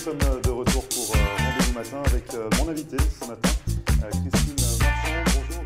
sommes de retour pour Rendez-vous Matin avec mon invité ce matin, Christine Marchand. Bonjour.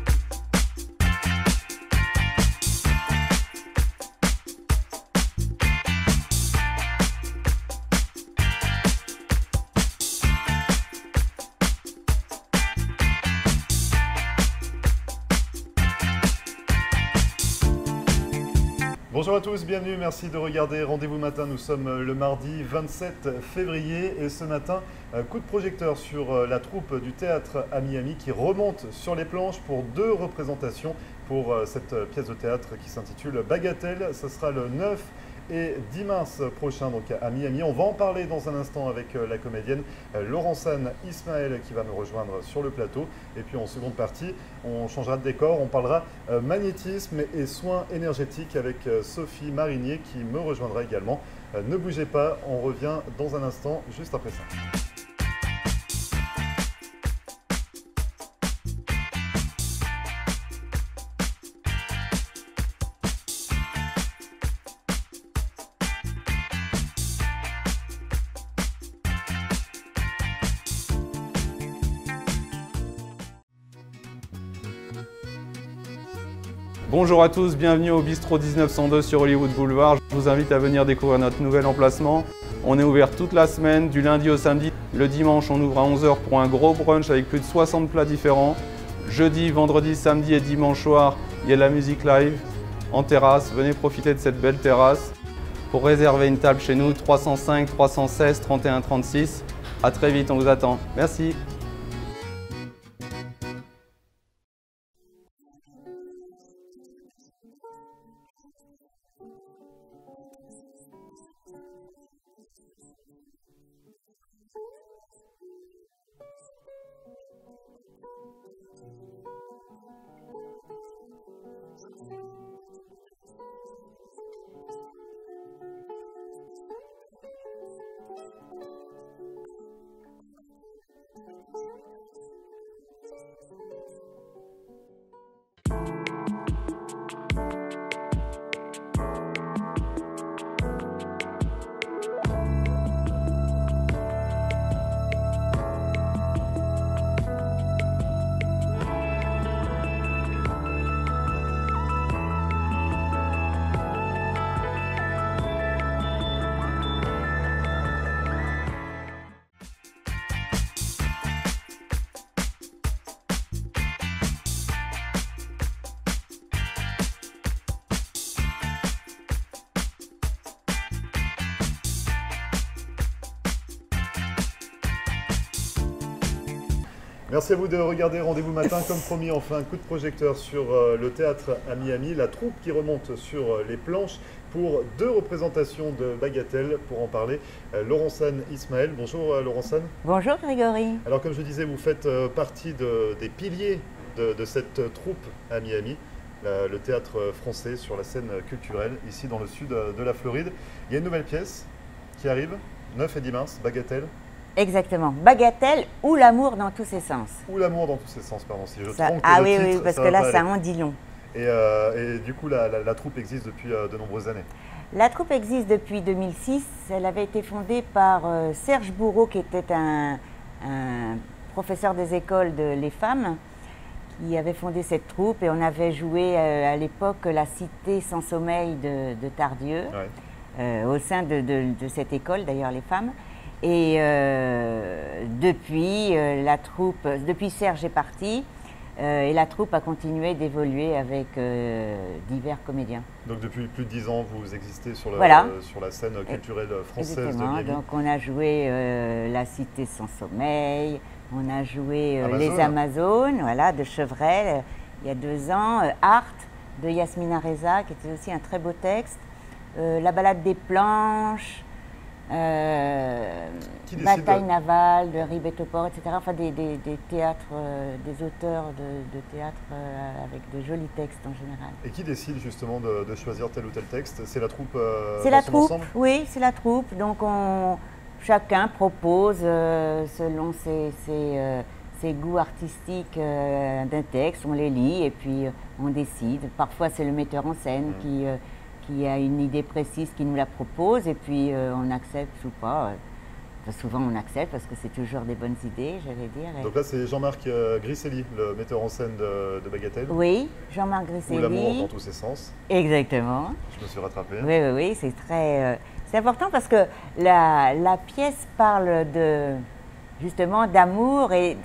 Bonjour à tous, bienvenue, merci de regarder Rendez-vous Matin. Nous sommes le mardi 27 février et ce matin, coup de projecteur sur la troupe du théâtre à Miami qui remonte sur les planches pour 2 représentations pour cette pièce de théâtre qui s'intitule Bagatelle. Ce sera le 9 et 10 mars prochain donc à Miami. On va en parler dans un instant avec la comédienne Laurence-Anne Ismaël qui va nous rejoindre sur le plateau. Et puis en seconde partie, on changera de décor, on parlera magnétisme et soins énergétiques avec Sophie Marinier qui me rejoindra également. Ne bougez pas, on revient dans un instant juste après ça. Bonjour à tous, bienvenue au Bistrot 1902 sur Hollywood Boulevard. Je vous invite à venir découvrir notre nouvel emplacement. On est ouvert toute la semaine, du lundi au samedi. Le dimanche, on ouvre à 11 h pour un gros brunch avec plus de 60 plats différents. Jeudi, vendredi, samedi et dimanche soir, il y a de la musique live en terrasse. Venez profiter de cette belle terrasse. Pour réserver une table chez nous, 305 316 31 36. À très vite, on vous attend. Merci. Merci à vous de regarder Rendez-vous Matin. Comme promis, on fait un coup de projecteur sur le théâtre à Miami, la troupe qui remonte sur les planches pour 2 représentations de Bagatelle. Pour en parler, Laurence-Anne Ismaël. Bonjour Laurence-Anne. Bonjour Grégory. Alors comme je disais, vous faites partie des piliers de cette troupe à Miami, le théâtre français sur la scène culturelle, ici dans le sud de la Floride. Il y a une nouvelle pièce qui arrive, 9 et 10 mars, Bagatelle. Exactement. Bagatelle ou l'amour dans tous ses sens. Ou l'amour dans tous ses sens, pardon. Si je Ça, tronque ah le oui, titre, oui, parce ça que va là, pas ça aller. en dit long. Et du coup, la troupe existe depuis de nombreuses années. La troupe existe depuis 2006. Elle avait été fondée par Serge Bourreau, qui était un professeur des écoles de Les Femmes, qui avait fondé cette troupe. Et on avait joué à l'époque La Cité sans sommeil de Tardieu, ouais. Au sein de cette école, d'ailleurs, Les Femmes. Et depuis, depuis Serge est parti, et la troupe a continué d'évoluer avec divers comédiens. Donc depuis plus de 10 ans, vous existez sur, voilà. Sur la scène culturelle française. Exactement. De Miami. Donc on a joué La Cité sans sommeil, on a joué Les Amazones, voilà, de Chevrel, il y a 2 ans, Art de Yasmina Reza, qui était aussi un très beau texte, La Balade des planches, Bataille navale de Ribetopor, etc. Enfin des théâtres, des auteurs de théâtre avec de jolis textes en général. Et qui décide justement de choisir tel ou tel texte? C'est la troupe C'est la troupe, oui, c'est la troupe. Donc chacun propose selon ses goûts artistiques d'un texte, on les lit et puis on décide. Parfois c'est le metteur en scène qui a une idée précise qui nous la propose et puis on accepte ou pas. souvent on accepte parce que c'est toujours des bonnes idées, j'allais dire. Donc là, c'est Jean-Marc Griselli, le metteur en scène de Bagatelle. Oui, Jean-Marc Ou Griselli. l'amour dans tous ses sens. Exactement. Je me suis rattrapé. Oui, oui, oui, c'est très... c'est important parce que la pièce parle justement d'amour et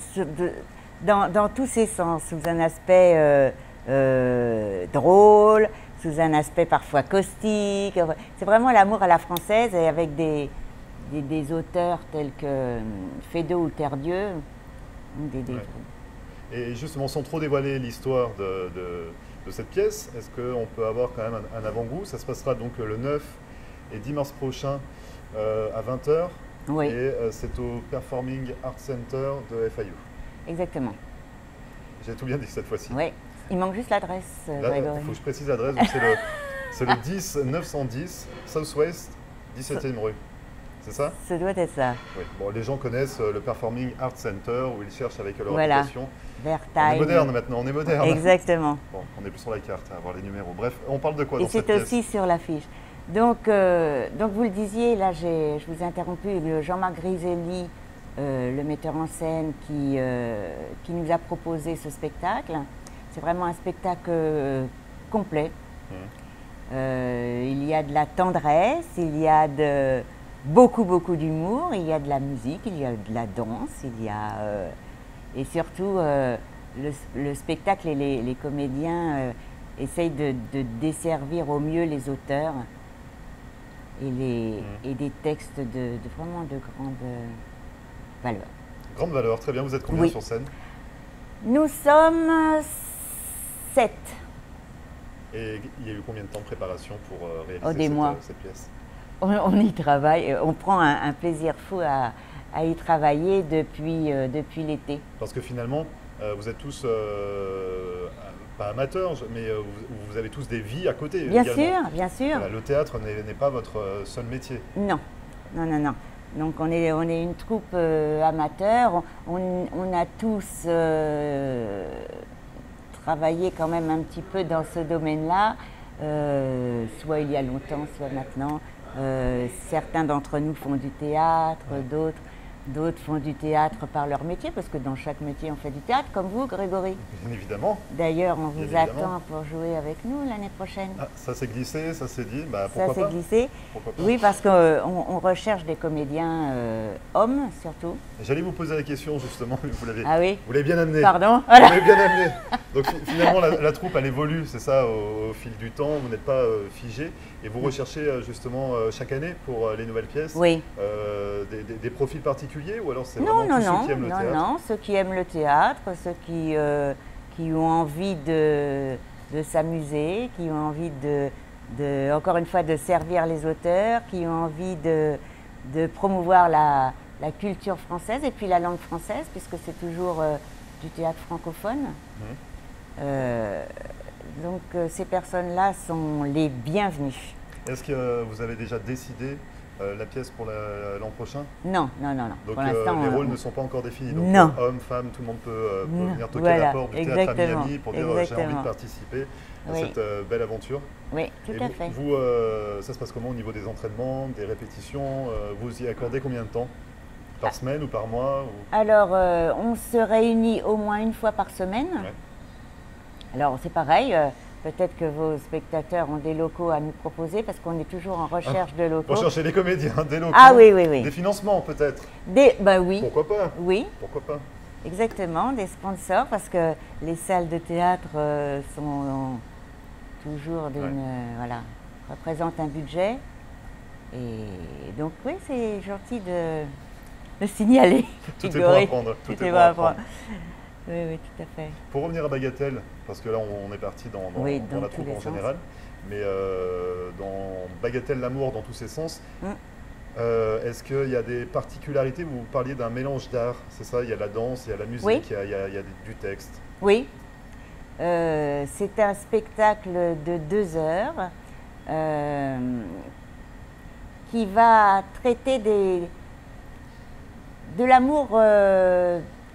dans tous ses sens, sous un aspect drôle, sous un aspect parfois caustique. C'est vraiment l'amour à la française et avec des auteurs tels que Feydeau ou Terdieu. Ouais. Et justement, sans trop dévoiler l'histoire de cette pièce, est-ce qu'on peut avoir quand même un avant-goût? Ça se passera donc le 9 et 10 mars prochain à 20h. Oui. Et c'est au Performing Arts Center de FIU. Exactement. J'ai tout bien dit cette fois-ci. Oui. Il manque juste l'adresse, Grégory. Il faut que je précise l'adresse. C'est le 10 910 Southwest 17e rue. C'est ça? Ça doit être ça. Oui. Bon, les gens connaissent le Performing Arts Center où ils cherchent avec leur Voilà. application. Vertaille. On est moderne maintenant, on est moderne. Exactement. Bon, on n'est plus sur la carte à voir les numéros. Bref, on parle de quoi Et dans cette c'est pièce? aussi sur l'affiche. Donc vous le disiez, là je vous ai interrompu, Jean-Marc Griselli, le metteur en scène qui nous a proposé ce spectacle. C'est vraiment un spectacle complet. Il y a de la tendresse, il y a beaucoup d'humour, il y a de la musique, il y a de la danse, il y a et surtout le spectacle et les comédiens essayent de desservir au mieux les auteurs et des textes vraiment de grande valeur. Grande valeur, très bien. Vous êtes combien Oui. sur scène? Nous sommes 7. Et il y a eu combien de temps de préparation pour Des réaliser mois. cette pièce? On y travaille, on prend un plaisir fou à y travailler depuis l'été. Parce que finalement, vous êtes tous, pas amateurs, mais vous avez tous des vies à côté. Bien également. sûr, bien sûr. Voilà, le théâtre n'est pas votre seul métier. Non, non, non, non. Donc on est une troupe amateur. On a tous travaillé quand même un petit peu dans ce domaine-là, soit il y a longtemps, soit maintenant. Certains d'entre nous font du théâtre, d'autres font du théâtre par leur métier, parce que dans chaque métier on fait du théâtre, comme vous, Grégory. Bien évidemment. D'ailleurs, on Bien vous évidemment. attend pour jouer avec nous l'année prochaine. Ah, ça s'est glissé, ça s'est dit. Bah, Ça pourquoi s'est pas? glissé. Pourquoi pas? Oui, parce qu'on recherche des comédiens hommes, surtout. J'allais vous poser la question justement, mais vous Ah oui, l'avez bien amené. pardon. Vous Voilà. l'avez bien amené. Donc finalement, la troupe, elle évolue, c'est ça, au fil du temps. Vous n'êtes pas figé. Et vous recherchez justement chaque année pour les nouvelles pièces Oui. des profils particuliers, ou alors c'est Non, vraiment non, tous ceux non, qui aiment le non, théâtre? non, ceux qui aiment le théâtre, ceux qui ont envie de s'amuser, qui ont envie encore une fois, de servir les auteurs, qui ont envie de promouvoir la culture française et puis la langue française, puisque c'est toujours du théâtre francophone. Donc ces personnes-là sont les bienvenues. Est-ce que vous avez déjà décidé la pièce pour l'an prochain? Non, non, non, non. Donc Pour l'instant, les rôles ne sont pas encore définis. Donc Non. Hommes, femmes, tout le monde peut Non. venir toquer Voilà, à la porte du théâtre à exactement, Miami pour dire j'ai envie exactement. de participer à Oui. cette belle aventure. Oui, tout Et à fait. Vous, ça se passe comment au niveau des entraînements, des répétitions? Vous y accordez combien de temps? Par semaine ou par mois ou... Alors, on se réunit au moins une fois par semaine. Ouais. Alors, c'est pareil. Peut-être que vos spectateurs ont des locaux à nous proposer parce qu'on est toujours en recherche de locaux. Rechercher des comédiens, des locaux, Ah oui, oui, oui. des financements peut-être. Ben oui, Pourquoi pas? oui, Pourquoi pas? exactement, des sponsors parce que les salles de théâtre sont toujours voilà, représentent un budget. Et donc oui, c'est gentil de signaler. Tout est bon à Grégory. apprendre. Tout est bon à apprendre. Oui, oui, tout à fait. Pour revenir à Bagatelle, parce que là on est parti dans Oui, la dans troupe tous les en sens. général, mais dans Bagatelle, l'amour dans tous ses sens, est-ce qu'il y a des particularités? Vous parliez d'un mélange d'art, c'est ça? Il y a la danse, il y a la musique, Oui. il y a du texte. Oui, c'est un spectacle de 2 heures qui va traiter de l'amour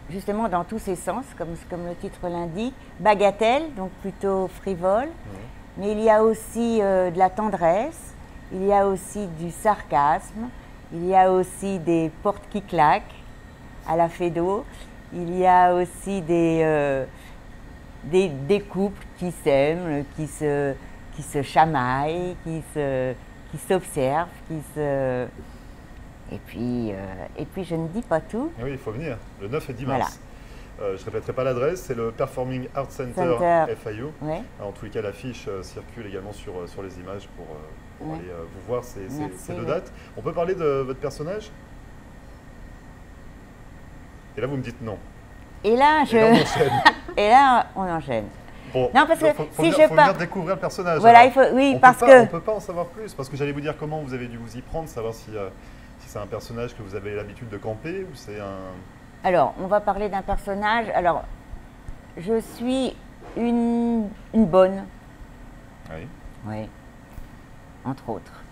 justement dans tous ses sens, comme le titre l'indique. Bagatelle, donc plutôt frivole, mais il y a aussi de la tendresse, il y a aussi du sarcasme, Il y a aussi des portes qui claquent à la Fédo. Il y a aussi des couples qui s'aiment, qui se chamaillent, qui s'observent, Et puis, je ne dis pas tout. Et oui, il faut venir, le 9 et 10 Voilà. mars. Je ne répéterai pas l'adresse, c'est le Performing Arts Center FIU. Ouais. En tous les cas, l'affiche circule également sur les images pour Ouais. aller vous voir ces deux ouais. dates. On peut parler de votre personnage? Et là, vous me dites non. Et là, Et là, on enchaîne. Et là, on enchaîne. Bon, Non, parce que faut si venir, je faut pars- venir découvrir le personnage. Voilà, alors. il faut, oui, On parce peut pas, que. on peut pas en savoir plus, parce que j'allais vous dire comment vous avez dû vous y prendre, savoir si c'est un personnage que vous avez l'habitude de camper ou c'est un... Alors, on va parler d'un personnage. Alors, je suis une bonne. Oui, Oui. Entre autres.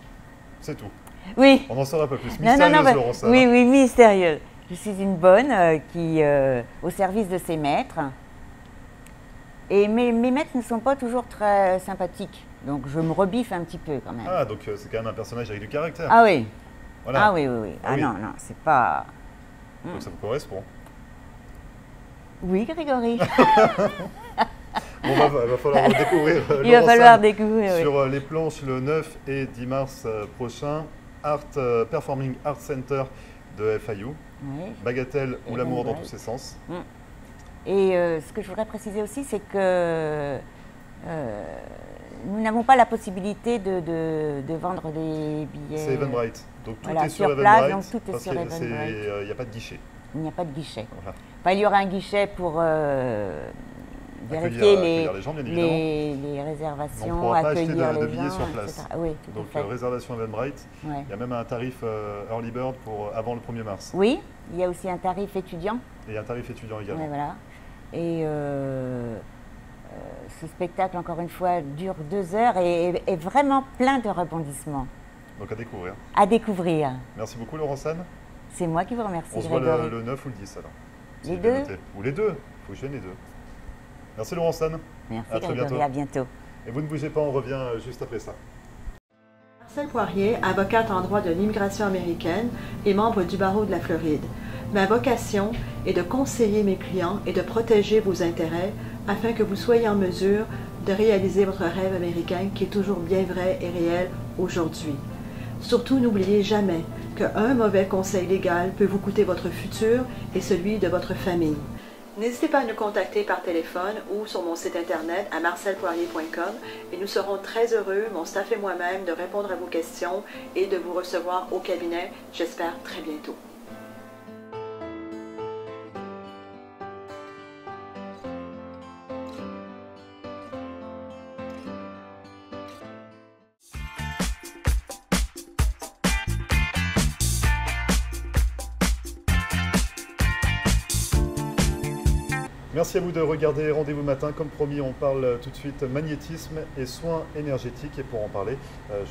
c'est tout. Oui. On en saura pas plus. Non, Mystérieuse, mais- Laurence, oui, oui, mystérieuse. Je suis une bonne qui, au service de ses maîtres. Et mes maîtres ne sont pas toujours très sympathiques. Donc, je me rebiffe un petit peu quand même. Ah, donc c'est quand même un personnage avec du caractère. Ah oui. Voilà. Ah oui, oui, oui. Ah Ah oui. non, non, c'est pas. Donc ça vous correspond. Oui, Grégory. Bon, va falloir découvrir Il va Laurence falloir Anne découvrir. Oui. sur les planches le 9 et 10 mars prochain. Performing Arts Center de FIU. Oui. Bagatelle ou Et l'amour dans Bright. tous ses sens. Et ce que je voudrais préciser aussi, c'est que nous n'avons pas la possibilité de vendre des billets. C'est Eventbrite. Donc tout Voilà, est sur sur place, Eventbrite. donc tout est parce sur qu'il Eventbrite. n'y a pas de guichet. Il n'y a pas de guichet. Voilà. Enfin, il y aura un guichet pour vérifier Accueillir les gens, bien évidemment. les Mais on ne réservations, pourra pas acheter accueillir de les billets gens, sur place. etc. Oui, tout Donc à fait. réservation Eventbrite. Ouais. Il y a même un tarif Early Bird pour avant le 1er mars. Oui, il y a aussi un tarif étudiant. Et un tarif étudiant également. Ouais, voilà. Et ce spectacle, encore une fois, dure 2 heures et est vraiment plein de rebondissements Donc à découvrir. à découvrir. Merci beaucoup Laurence Anne. C'est moi qui vous remercie, On se voit Grégory. le 9 ou le 10 alors. Les C'est bien deux. noté. Ou les deux. Il faut que je vienne les deux. Merci Laurence Anne. Merci, À très Grégory. bientôt. À bientôt. Et vous ne bougez pas, on revient juste après ça. Marcel Poirier, avocate en droit de l'immigration américaine et membre du barreau de la Floride. Ma vocation est de conseiller mes clients et de protéger vos intérêts afin que vous soyez en mesure de réaliser votre rêve américain qui est toujours bien vrai et réel aujourd'hui. Surtout, n'oubliez jamais qu'un mauvais conseil légal peut vous coûter votre futur et celui de votre famille. N'hésitez pas à nous contacter par téléphone ou sur mon site internet à marcelpoirier.com et nous serons très heureux, mon staff et moi-même, de répondre à vos questions et de vous recevoir au cabinet, j'espère très bientôt. Merci à vous de regarder Rendez-vous matin. Comme promis, on parle tout de suite magnétisme et soins énergétiques. Et pour en parler,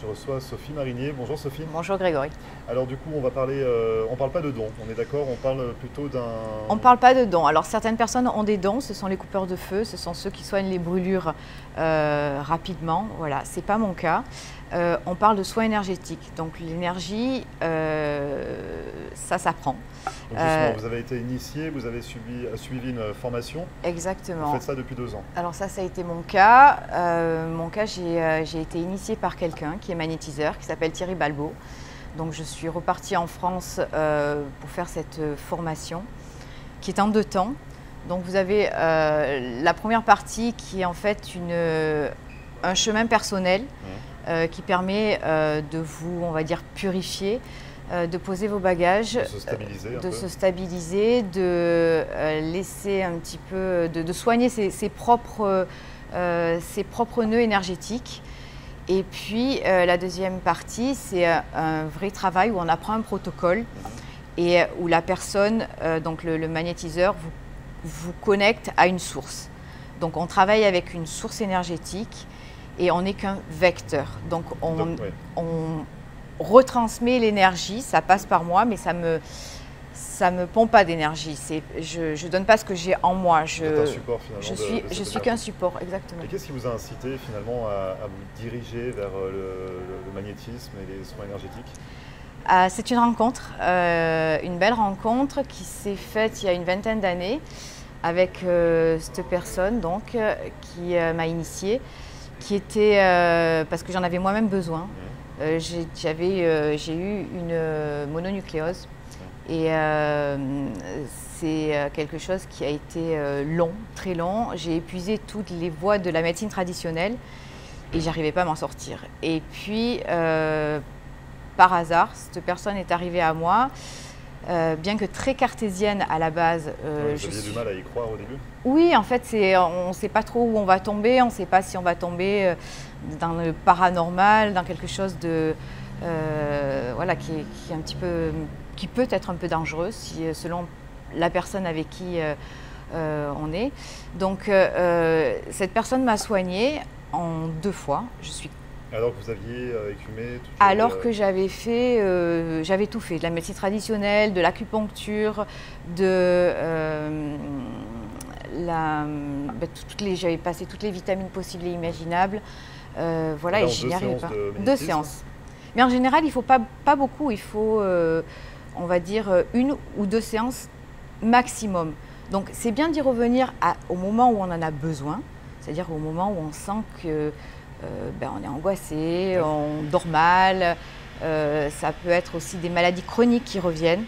je reçois Sophie Marinier. Bonjour Sophie. Bonjour Grégory. Alors du coup, on va parler, on parle pas de dons, on est d'accord, on parle plutôt d'un... On ne parle pas de dons. Alors certaines personnes ont des dons, ce sont les coupeurs de feu, ce sont ceux qui soignent les brûlures rapidement. Voilà, c'est pas mon cas. On parle de soins énergétiques. Donc l'énergie, ça s'apprend. Donc justement, vous avez été initié, vous avez suivi une formation. Exactement. Vous faites ça depuis 2 ans. Alors ça a été mon cas. J'ai été initiée par quelqu'un qui est magnétiseur, qui s'appelle Thierry Balbo. Donc je suis repartie en France pour faire cette formation, qui est en 2 temps. Donc vous avez la première partie qui est en fait un chemin personnel qui permet de vous, on va dire, purifier, de poser vos bagages, De se stabiliser un peu. se stabiliser, de laisser un petit peu, de soigner ses propres nœuds énergétiques. Et puis la deuxième partie, c'est un vrai travail où on apprend un protocole et où la personne, donc le magnétiseur, vous connecte à une source. Donc on travaille avec une source énergétique et on n'est qu'un vecteur. Donc on retransmet l'énergie, ça passe par moi, mais ça me pompe pas d'énergie. Je ne donne pas ce que j'ai en moi. Vous êtes un support finalement. Je suis qu'un support, exactement. Et qu'est-ce qui vous a incité finalement à vous diriger vers le magnétisme et les soins énergétiques? C'est une rencontre, une belle rencontre qui s'est faite il y a une vingtaine d'années avec cette personne donc, qui m'a initiée, qui était, parce que j'en avais moi-même besoin. J'ai eu une mononucléose et c'est quelque chose qui a été long, très long. J'ai épuisé toutes les voies de la médecine traditionnelle et j'arrivais pas à m'en sortir. Et puis, par hasard, cette personne est arrivée à moi, bien que très cartésienne à la base. Vous aviez du mal à y croire au début? Oui, en fait, on ne sait pas trop où on va tomber, on ne sait pas si on va tomber dans le paranormal, dans quelque chose de, voilà, qui est un petit peu, qui peut être un peu dangereux selon la personne avec qui on est. Donc, cette personne m'a soignée en 2 fois. Alors que vous aviez écumé Alors que j'avais fait, j'avais tout fait, de la médecine traditionnelle, de l'acupuncture, j'avais passé toutes les vitamines possibles et imaginables. Voilà, et je n'y arrivais pas. 2 séances. Mais en général, il ne faut pas beaucoup, il faut, on va dire, 1 ou 2 séances maximum. Donc c'est bien d'y revenir au moment où on en a besoin, c'est-à-dire au moment où on sent que on est angoissé, on dort mal. Ça peut être aussi des maladies chroniques qui reviennent.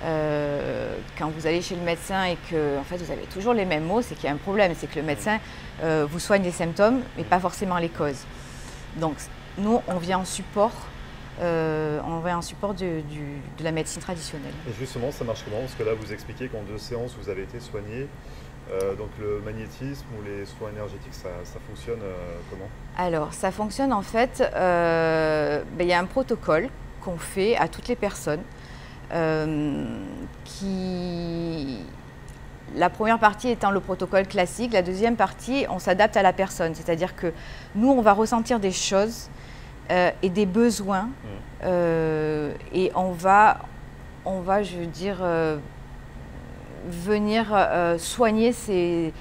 Quand vous allez chez le médecin et que en fait, vous avez toujours les mêmes mots, c'est qu'il y a un problème. C'est que le médecin vous soigne les symptômes, mais pas forcément les causes. Donc nous, on vient en support. De la médecine traditionnelle. Et justement, ça marche comment? Parce que là, vous expliquez qu'en 2 séances, vous avez été soigné. Donc le magnétisme ou les soins énergétiques, ça fonctionne comment? Alors, ça fonctionne en fait, il y a un protocole qu'on fait à toutes les personnes La première partie étant le protocole classique, la deuxième partie, on s'adapte à la personne. C'est-à-dire que nous, on va ressentir des choses et des besoins et on va, je veux dire, venir soigner ces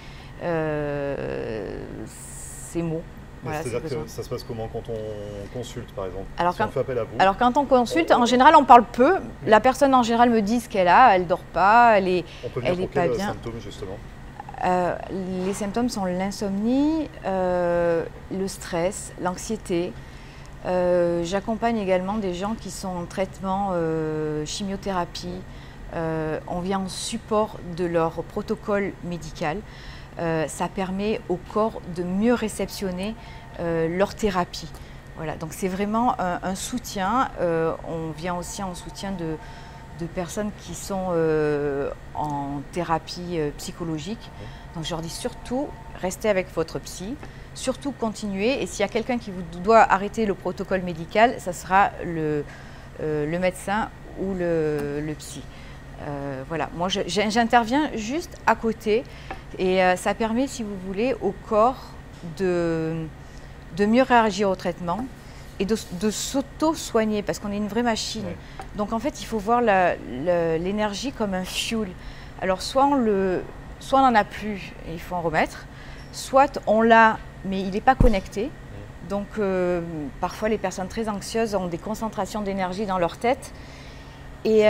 mots. Voilà, c'est-à-dire que ça se passe comment quand on consulte, par exemple? Si on fait appel à vous. Alors quand on consulte, en général, on parle peu. La personne, en général, me dit ce qu'elle a. Elle ne dort pas, elle est pas bien. Symptômes, justement? Les symptômes sont l'insomnie, le stress, l'anxiété. J'accompagne également des gens qui sont en traitement chimiothérapie. On vient en support de leur protocole médical. Ça permet au corps de mieux réceptionner leur thérapie. Voilà, donc c'est vraiment un soutien. On vient aussi en soutien de personnes qui sont en thérapie psychologique. Donc je leur dis surtout, restez avec votre psy, surtout continuez. Et s'il y a quelqu'un qui vous doit arrêter le protocole médical, ça sera le médecin ou le psy. Voilà, moi j'interviens juste à côté et ça permet, si vous voulez, au corps de mieux réagir au traitement et de s'auto-soigner parce qu'on est une vraie machine. Ouais. Donc en fait, il faut voir l'énergie comme un fuel. Alors soit on n'en a plus et il faut en remettre, soit on l'a mais il n'est pas connecté. Donc parfois les personnes très anxieuses ont des concentrations d'énergie dans leur tête. Et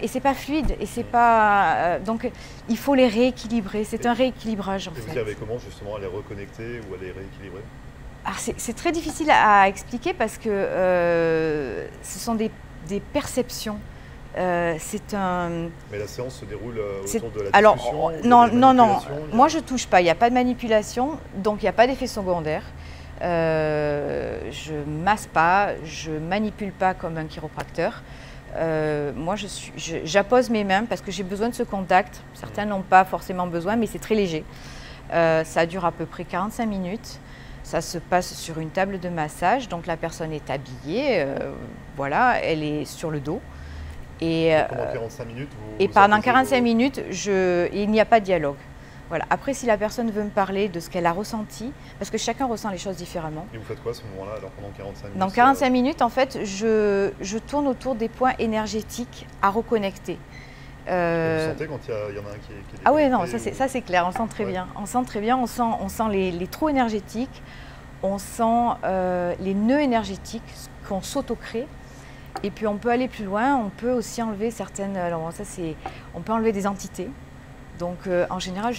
c'est pas fluide, et c'est pas donc il faut les rééquilibrer. C'est un rééquilibrage en fait. Vous y avez comment justement à les reconnecter ou à les rééquilibrer? C'est très difficile à expliquer parce que ce sont des perceptions. C'est un. Mais la séance se déroule autour de la discussion. Alors non. Moi je touche pas. Il n'y a pas de manipulation, donc il n'y a pas d'effet secondaire. Je masse pas, je manipule pas comme un chiropracteur. Moi, j'appose mes mains parce que j'ai besoin de ce contact. Certains n'ont pas forcément besoin, mais c'est très léger. Ça dure à peu près 45 minutes. Ça se passe sur une table de massage. Donc, la personne est habillée. Voilà, elle est sur le dos. Et pendant 45 minutes, pendant 45 minutes, il n'y a pas de dialogue. Voilà. Après, si la personne veut me parler de ce qu'elle a ressenti, parce que chacun ressent les choses différemment. Et vous faites quoi à ce moment-là, alors pendant 45 minutes? Dans 45 minutes, en fait, je tourne autour des points énergétiques à reconnecter. Vous sentez quand il y en a un qui est Ah oui, non, ça c'est clair, on sent très bien. On sent très bien, on sent les trous énergétiques, on sent les nœuds énergétiques qu'on s'auto-crée. Et puis on peut aller plus loin, on peut aussi enlever certaines, alors ça c'est, on peut enlever des entités. Donc en général,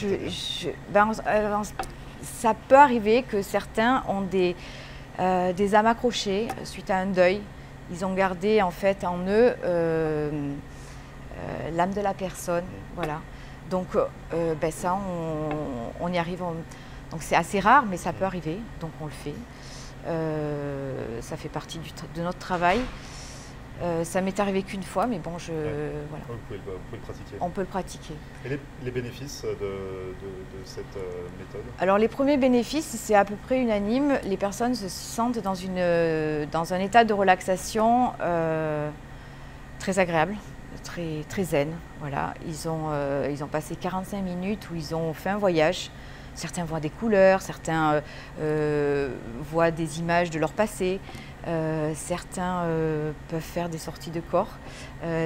ça peut arriver que certains ont des âmes accrochées suite à un deuil. Ils ont gardé en fait en eux l'âme de la personne, voilà. Donc ça, on y arrive. Donc c'est assez rare, mais ça peut arriver, donc on le fait. Ça fait partie de notre travail. Ça m'est arrivé qu'une fois, mais bon, voilà. Vous pouvez le pratiquer. On peut le pratiquer. Et les bénéfices de cette méthode? Alors les premiers bénéfices, c'est à peu près unanime. Les personnes se sentent dans un état de relaxation très agréable, très zen. Voilà. Ils ont passé 45 minutes où ils ont fait un voyage. Certains voient des couleurs, certains voient des images de leur passé. Certains peuvent faire des sorties de corps,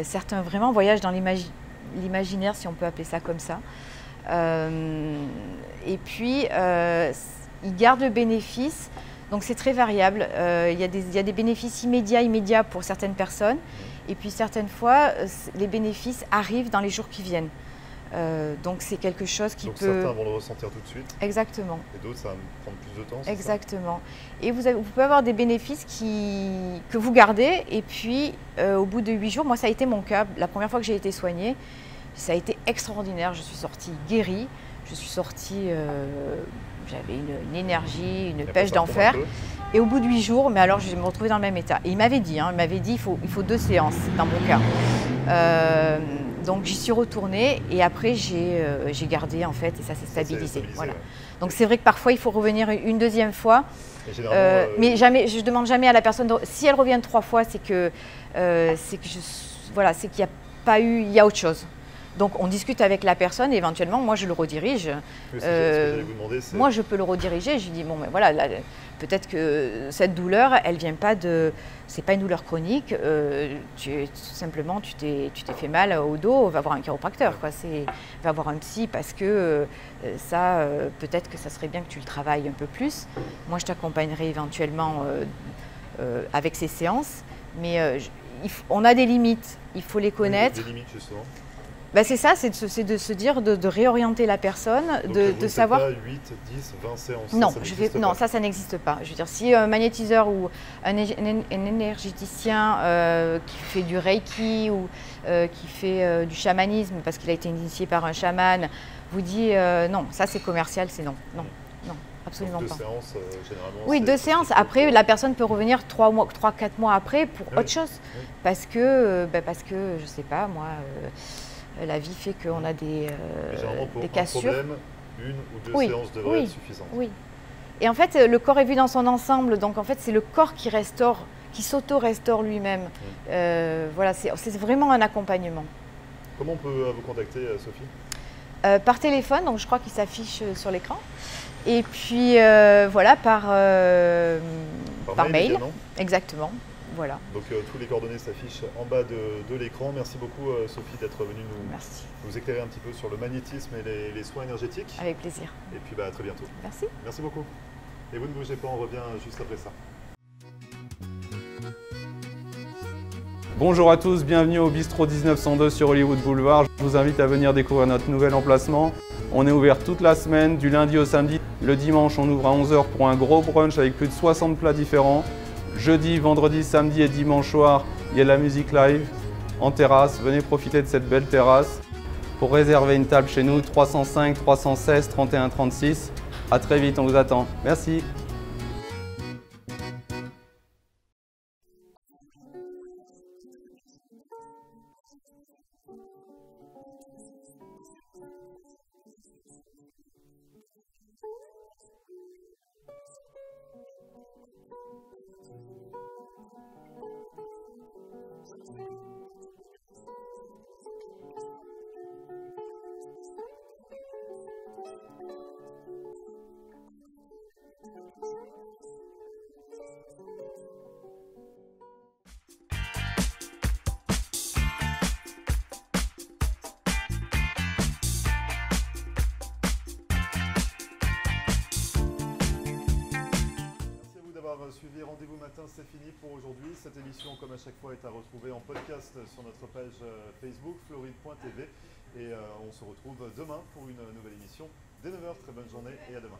certains vraiment voyagent dans l'imaginaire, si on peut appeler ça comme ça. Et puis, ils gardent le bénéfice, donc c'est très variable. Il y a des bénéfices immédiats pour certaines personnes, et puis certaines fois, les bénéfices arrivent dans les jours qui viennent. Donc c'est quelque chose qui peut... certains vont le ressentir tout de suite. Exactement. Et d'autres, ça va prendre plus de temps. Exactement. Et vous pouvez avoir des bénéfices que vous gardez, et puis au bout de 8 jours, moi ça a été mon cas. La première fois que j'ai été soignée, ça a été extraordinaire. Je suis sortie guérie, je suis sortie, j'avais une énergie, une pêche d'enfer. Et au bout de 8 jours, mais alors je me retrouvais dans le même état. Et il m'avait dit il faut 2 séances dans mon cas. Donc j'y suis retournée et après j'ai gardé en fait et ça s'est stabilisé. Voilà. Ouais. Donc c'est vrai que parfois il faut revenir une deuxième fois, mais jamais, je ne demande jamais à la personne, si elle revient 3 fois, c'est qu'il n'y a pas eu, il y a autre chose. Donc on discute avec la personne et éventuellement moi je le redirige. Moi je peux le rediriger, je lui dis bon mais voilà, peut-être que cette douleur elle vient pas c'est pas une douleur chronique, tout simplement tu t'es fait mal au dos, va voir un chiropracteur quoi, va voir un psy parce que peut-être que ça serait bien que tu le travailles un peu plus. Moi je t'accompagnerai éventuellement avec ces séances, mais on a des limites, il faut les connaître. Des limites justement. C'est ça, c'est de se dire, de réorienter la personne, de savoir... Pas 8, 10, 20 séances. Non, ça n'existe pas. Je veux dire, si un magnétiseur ou un énergéticien qui fait du reiki ou qui fait du chamanisme parce qu'il a été initié par un chaman vous dit non, ça c'est commercial, c'est non, absolument pas. 2 séances, généralement. Oui, 2 séances. Après, la personne peut revenir 3-4 mois après pour autre chose. Parce que, je sais pas, moi... la vie fait qu'on a des cassures. Problème, 1 ou 2 séances devraient être suffisantes. Oui. Et en fait, le corps est vu dans son ensemble. Donc en fait, c'est le corps qui restaure, qui s'auto-restaure lui-même. Voilà, c'est vraiment un accompagnement. Comment on peut vous contacter, Sophie? Par téléphone, donc je crois qu'il s'affiche sur l'écran. Et puis voilà, par mail. Exactement. Voilà. Donc tous les coordonnées s'affichent en bas de l'écran. Merci beaucoup Sophie d'être venue nous éclairer un petit peu sur le magnétisme et les soins énergétiques. Avec plaisir. Et puis à très bientôt. Merci. Merci beaucoup. Et vous ne bougez pas, on revient juste après ça. Bonjour à tous, bienvenue au Bistrot 1902 sur Hollywood Boulevard. Je vous invite à venir découvrir notre nouvel emplacement. On est ouvert toute la semaine, du lundi au samedi. Le dimanche, on ouvre à 11 h pour un gros brunch avec plus de 60 plats différents. Jeudi, vendredi, samedi et dimanche soir, il y a de la musique live en terrasse. Venez profiter de cette belle terrasse. Pour réserver une table chez nous, 305 316 31 36. À très vite, on vous attend. Merci. suivi. Rendez-vous matin, c'est fini pour aujourd'hui. Cette émission, comme à chaque fois, est à retrouver en podcast sur notre page Facebook, floride.tv. Et on se retrouve demain pour une nouvelle émission dès 9h. Très bonne journée et à demain.